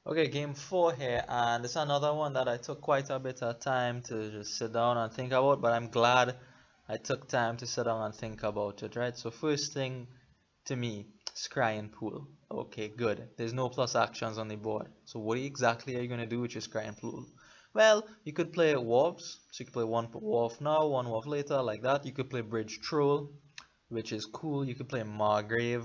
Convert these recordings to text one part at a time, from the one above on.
Okay, game four here, and it's another one that I took quite a bit of time to just sit down and think about, but I'm glad I took time to sit down and think about it, right? So first thing to me, scry and pool. Okay, good. There's no plus actions on the board. So what exactly are you gonna do with your scry and pool? Well, you could play wharfs, so you could play one wharf now, one wharf later, like that. You could play bridge troll, which is cool. You could play Margrave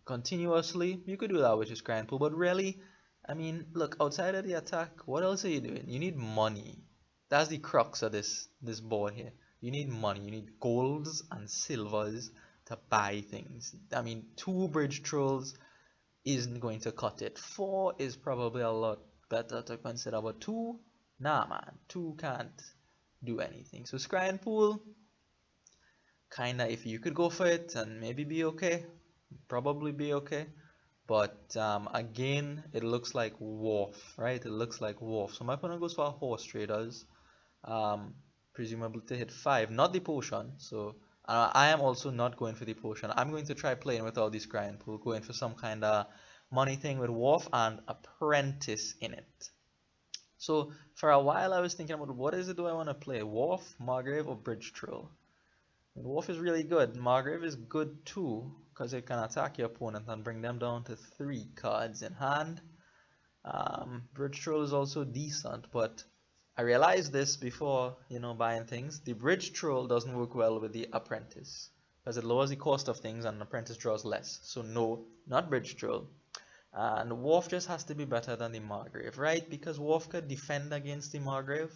continuously. You could do that with your scrying pool, but really, I mean, look, outside of the attack, what else are you doing? You need money. That's the crux of this board here. You need money. You need golds and silvers to buy things. I mean, two bridge trolls isn't going to cut it. Four is probably a lot better to consider, but two, nah, man, two can't do anything. So scrying pool, kinda, if you could go for it and maybe be okay, probably be okay. But again, it looks like Wharf, right? It looks like Wharf. So my opponent goes for horse traders, um, presumably to hit 5, not the potion. So I am also not going for the potion. I'm going to try playing with all these grind pool, going for some kind of money thing with Wharf and Apprentice in it. So for a while I was thinking about what is it do I want to play? Wharf, Margrave, or Bridge Troll? Wolf is really good. Margrave is good too, because it can attack your opponent and bring them down to 3 cards in hand. Bridge Troll is also decent, but I realized this before, buying things. The Bridge Troll doesn't work well with the Apprentice, because it lowers the cost of things and the Apprentice draws less. So no, not Bridge Troll. And Wolf just has to be better than the Margrave, right? Because Wolf could defend against the Margrave,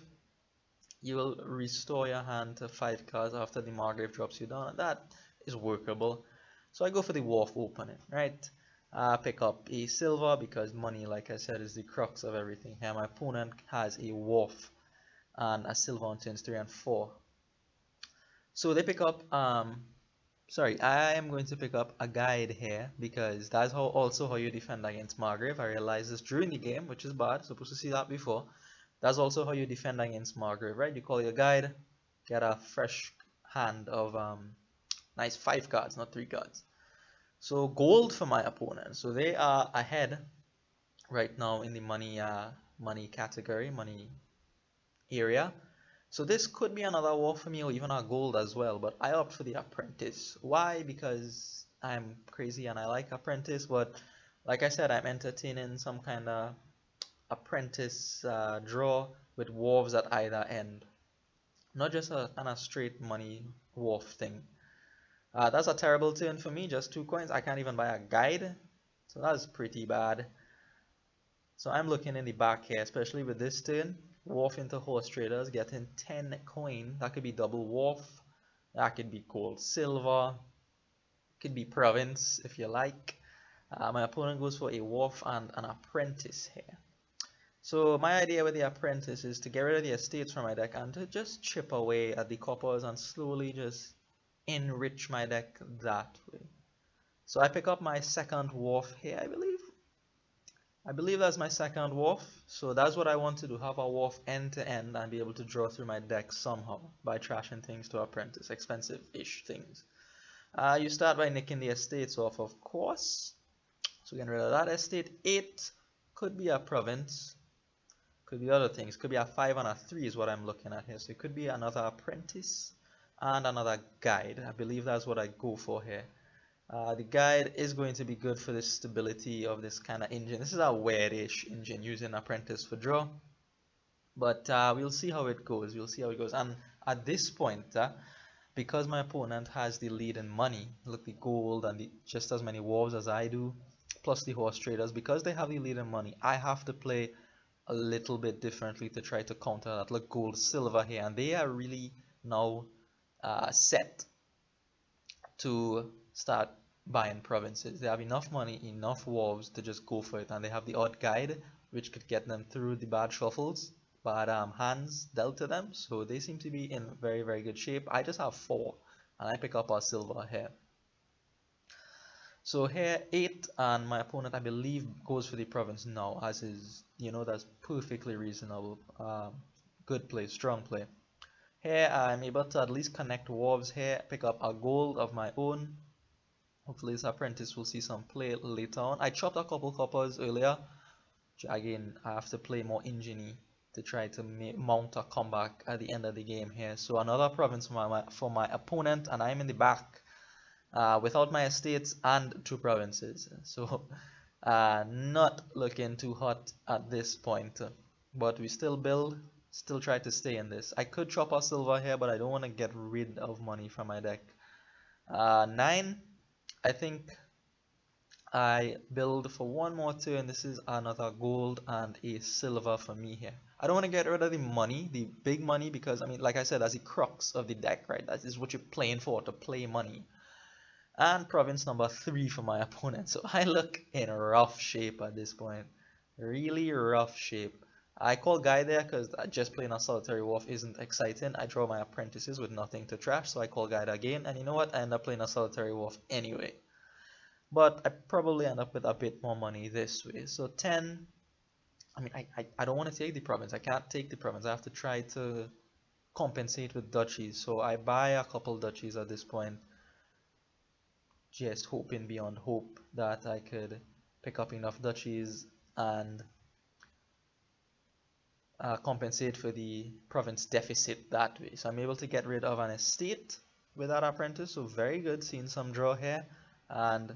you will restore your hand to 5 cards after the Margrave drops you down, and that is workable. So I go for the Wharf opening, right? Pick up a silver because money, like I said, is the crux of everything here. My opponent has a Wharf and a silver on turns 3 and 4. So they pick up, sorry, I am going to pick up a guide here because that's also how you defend against Margrave. I realized this during the game, which is bad, supposed to see that before. That's also how you defend against Margrave, right? You call your guide, get a fresh hand of nice 5 cards, not 3 cards. So gold for my opponent. So they are ahead right now in the money category, money area. So this could be another war for me or even a gold as well, but I opt for the Apprentice. Why? Because I'm crazy and I like Apprentice, but like I said, I'm entertaining some kind of Apprentice draw with wharves at either end. Not just a straight money wharf thing. That's a terrible turn for me, just 2 coins. I can't even buy a guide, so that's pretty bad. So I'm looking in the back here, especially with this turn. Wharf into horse traders, getting 10 coin. That could be double wharf. That could be gold silver. Could be province if you like. My opponent goes for a wharf and an apprentice here. So my idea with the apprentice is to get rid of the estates from my deck and to just chip away at the coppers and slowly just enrich my deck that way. So I pick up my second wharf here, I believe. I believe that's my second wharf. So that's what I want to do, have a wharf end to end and be able to draw through my deck somehow by trashing things to apprentice, expensive-ish things. You start by nicking the estates off, of course. So getting rid of that estate. 8 could be a province. Could be other things. Could be a 5 and a 3 is what I'm looking at here. So it could be another apprentice and another guide. I believe that's what I go for here. The guide is going to be good for the stability of this kind of engine. This is a weirdish engine using apprentice for draw. But we'll see how it goes. We'll see how it goes. And at this point, because my opponent has the lead in money, look, the gold and just as many wolves as I do, plus the horse traders, because they have the lead in money, I have to play a little bit differently to try to counter that. Look, gold, silver here, and they are really now set to start buying provinces. They have enough money, enough wolves to just go for it, and they have the odd guide which could get them through the bad shuffles, bad hands dealt to them. So they seem to be in very, very good shape. I just have 4, and I pick up a silver here. So here 8, and my opponent I believe goes for the province now, as is, that's perfectly reasonable. Good play, strong play. Here I'm able to at least connect wolves here, pick up a gold of my own, Hopefully this apprentice will see some play later on. I chopped a couple coppers earlier. Again, I have to play more ingeny to try to mount a comeback at the end of the game here. So another province for my opponent, and I'm in the back without my estates and 2 provinces. So not looking too hot at this point. But we still build, still try to stay in this. I could chop a silver here, but I don't want to get rid of money from my deck. 9, I think I build for one more turn. This is another gold and a silver for me here. I don't want to get rid of the money, the big money, because I mean, like I said, that's the crux of the deck, right? That is what you're playing for, to play money. And province number 3 for my opponent. So I look in rough shape at this point. Really rough shape. I call Guy there because just playing a solitary wharf isn't exciting. I draw my apprentices with nothing to trash, so I call Guide again. And you know what? I end up playing a solitary wharf anyway. But I probably end up with a bit more money this way. So 10, I mean, I don't want to take the province. I can't take the province. I have to try to compensate with duchies. So I buy a couple duchies at this point. Just hoping beyond hope that I could pick up enough duchies and compensate for the province deficit that way. So I'm able to get rid of an estate with that apprentice. So very good, seeing some draw here. And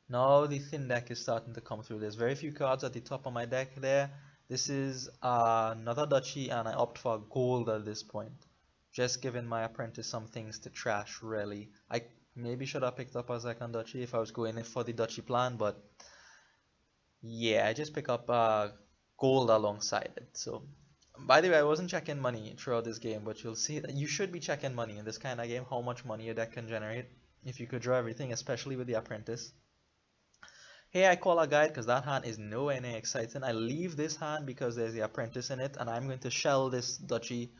now the thin deck is starting to come through. There's very few cards at the top of my deck there. This is another duchy, and I opt for gold at this point. Just giving my apprentice some things to trash, really. I maybe should have picked up a second duchy if I was going in for the duchy plan, but yeah, I just pick up gold alongside it. So, by the way, I wasn't checking money throughout this game, but you'll see that you should be checking money in this kind of game, how much money your deck can generate if you could draw everything, especially with the apprentice. Here I call a guide because that hand is nowhere near exciting. I leave this hand because there's the apprentice in it, and I'm going to shell this duchy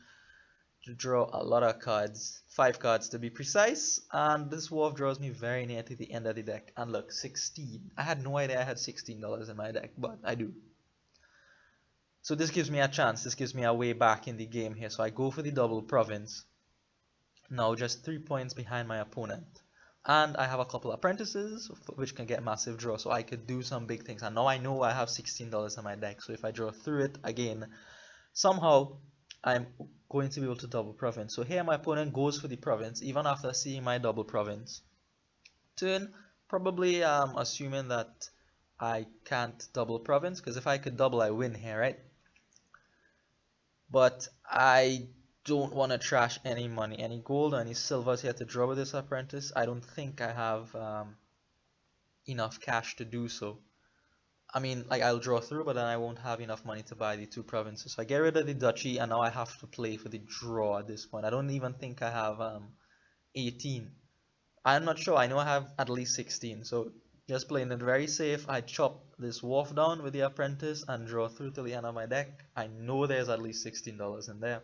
to draw a lot of cards, 5 cards to be precise, and this wharf draws me very near to the end of the deck. And look, 16. I had no idea I had $16 in my deck, but I do. So this gives me a chance, this gives me a way back in the game here. So I go for the double province, now just 3 points behind my opponent. And I have a couple apprentices which can get massive draw, so I could do some big things. And now I know I have $16 in my deck, so if I draw through it again, somehow I'm going to be able to double province. So here my opponent goes for the province even after seeing my double province. Turn, probably assuming that I can't double province, because if I could double I win here, right? But I don't want to trash any money, any gold or any silvers here to draw with this apprentice. I don't think I have enough cash to do so. I mean, like, I'll draw through, but then I won't have enough money to buy the 2 provinces. So I get rid of the duchy, and now I have to play for the draw at this point. I don't even think I have 18. I'm not sure. I know I have at least 16. So just playing it very safe, I chop this wharf down with the apprentice and draw through to the end of my deck. I know there's at least $16 in there.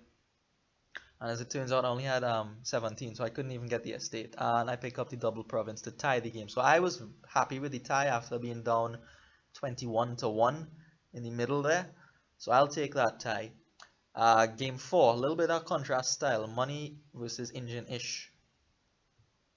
And as it turns out, I only had 17, so I couldn't even get the estate. And I pick up the double province to tie the game. So I was happy with the tie after being down 21-1 in the middle there. So I'll take that tie. Game 4, a little bit of contrast style. Money versus engine-ish.